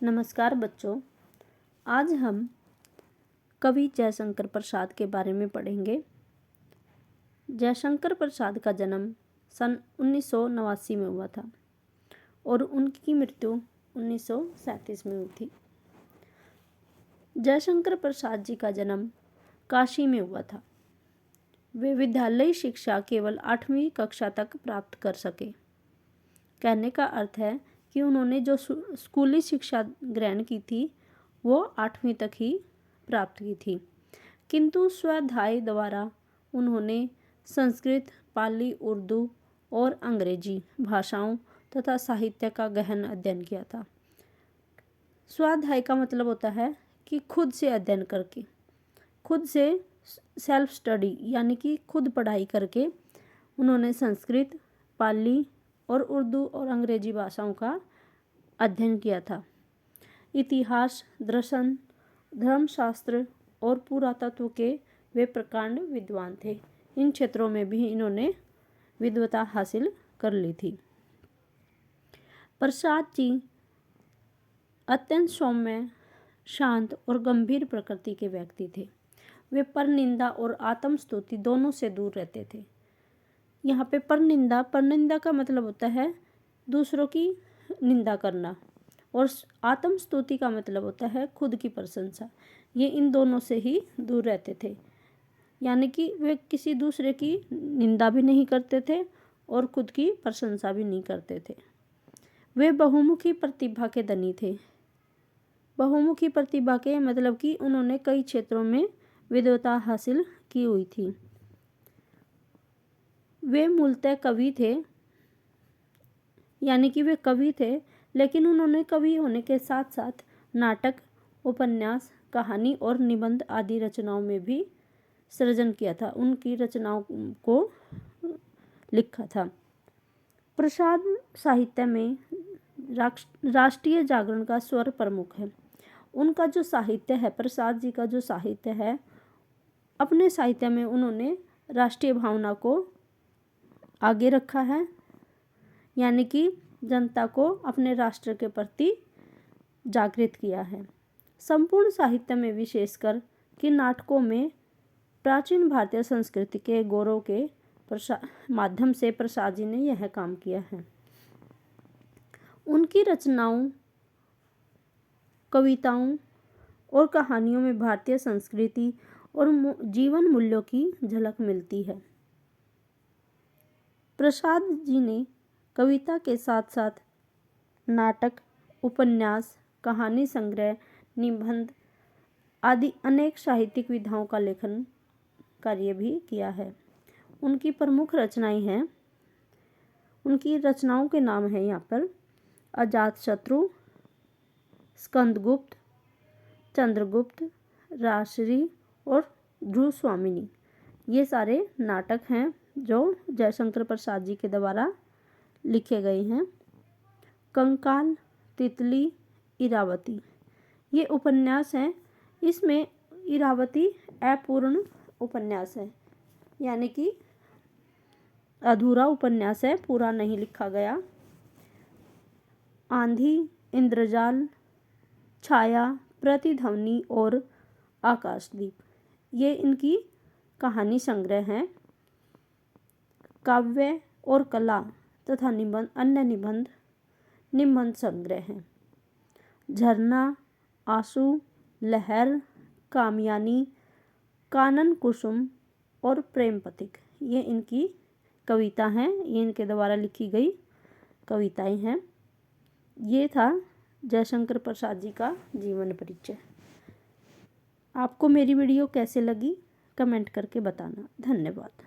नमस्कार बच्चों, आज हम कवि जयशंकर प्रसाद के बारे में पढ़ेंगे। जयशंकर प्रसाद का जन्म सन 1989 में हुआ था और उनकी मृत्यु 1937 में हुई थी। जयशंकर प्रसाद जी का जन्म काशी में हुआ था। वे विद्यालयी शिक्षा केवल 8वीं कक्षा तक प्राप्त कर सके। कहने का अर्थ है कि उन्होंने जो स्कूली शिक्षा ग्रहण की थी वो 8वीं तक ही प्राप्त की थी, किंतु स्वाध्याय द्वारा उन्होंने संस्कृत, पाली, उर्दू और अंग्रेजी भाषाओं तथा साहित्य का गहन अध्ययन किया था। स्वाध्याय का मतलब होता है कि खुद से अध्ययन करके, खुद से सेल्फ स्टडी यानी कि खुद पढ़ाई करके उन्होंने संस्कृत, पाली और उर्दू और अंग्रेजी भाषाओं का अध्ययन किया था। इतिहास, दर्शन, धर्मशास्त्र और पुरातत्व के वे प्रकांड विद्वान थे। इन क्षेत्रों में भी इन्होंने विद्वता हासिल कर ली थी। प्रसाद जी अत्यंत सौम्य, शांत और गंभीर प्रकृति के व्यक्ति थे। वे परनिंदा और आत्मस्तुति दोनों से दूर रहते थे। यहाँ पे परनिंदा का मतलब होता है दूसरों की निंदा करना, और आत्मस्तुति का मतलब होता है खुद की प्रशंसा। ये इन दोनों से ही दूर रहते थे, यानी कि वे किसी दूसरे की निंदा भी नहीं करते थे और खुद की प्रशंसा भी नहीं करते थे। वे बहुमुखी प्रतिभा के धनी थे। बहुमुखी प्रतिभा के मतलब कि उन्होंने कई क्षेत्रों में विद्वता हासिल की हुई थी। वे मूलतः कवि थे, यानी कि वे कवि थे, लेकिन उन्होंने कवि होने के साथ साथ नाटक, उपन्यास, कहानी और निबंध आदि रचनाओं में भी सृजन किया था। उनकी रचनाओं को लिखा था। प्रसाद साहित्य में राष्ट्रीय जागरण का स्वर प्रमुख है। उनका जो साहित्य है, प्रसाद जी का जो साहित्य है, अपने साहित्य में उन्होंने राष्ट्रीय भावना को आगे रखा है, यानी कि जनता को अपने राष्ट्र के प्रति जागृत किया है। संपूर्ण साहित्य में विशेषकर कि नाटकों में प्राचीन भारतीय संस्कृति के गौरव के माध्यम से प्रसाद जी ने यह काम किया है। उनकी रचनाओं, कविताओं और कहानियों में भारतीय संस्कृति और जीवन मूल्यों की झलक मिलती है। प्रसाद जी ने कविता के साथ साथ नाटक, उपन्यास, कहानी संग्रह, निबंध आदि अनेक साहित्यिक विधाओं का लेखन कार्य भी किया है। उनकी प्रमुख रचनाएं हैं, उनकी रचनाओं के नाम हैं यहाँ पर अजातशत्रु, स्कंदगुप्त, चंद्रगुप्त, राजश्री और ध्रुव स्वामिनी। ये सारे नाटक हैं जो जयशंकर प्रसाद जी के द्वारा लिखे गए हैं। कंकाल, तितली, इरावती ये उपन्यास हैं। इसमें इरावती अपूर्ण उपन्यास है, यानी कि अधूरा उपन्यास है, पूरा नहीं लिखा गया। आंधी, इंद्रजाल, छाया, प्रतिध्वनि और आकाशदीप ये इनकी कहानी संग्रह हैं। काव्य और कला तथा निबंध, अन्य निबंध संग्रह हैं। झरना, आंसू, लहर, कामयानी, कानन कुसुम और प्रेम पथिक ये इनकी कविता हैं। ये इनके द्वारा लिखी गई कविताएं हैं। ये था जयशंकर प्रसाद जी का जीवन परिचय। आपको मेरी वीडियो कैसे लगी कमेंट करके बताना। धन्यवाद।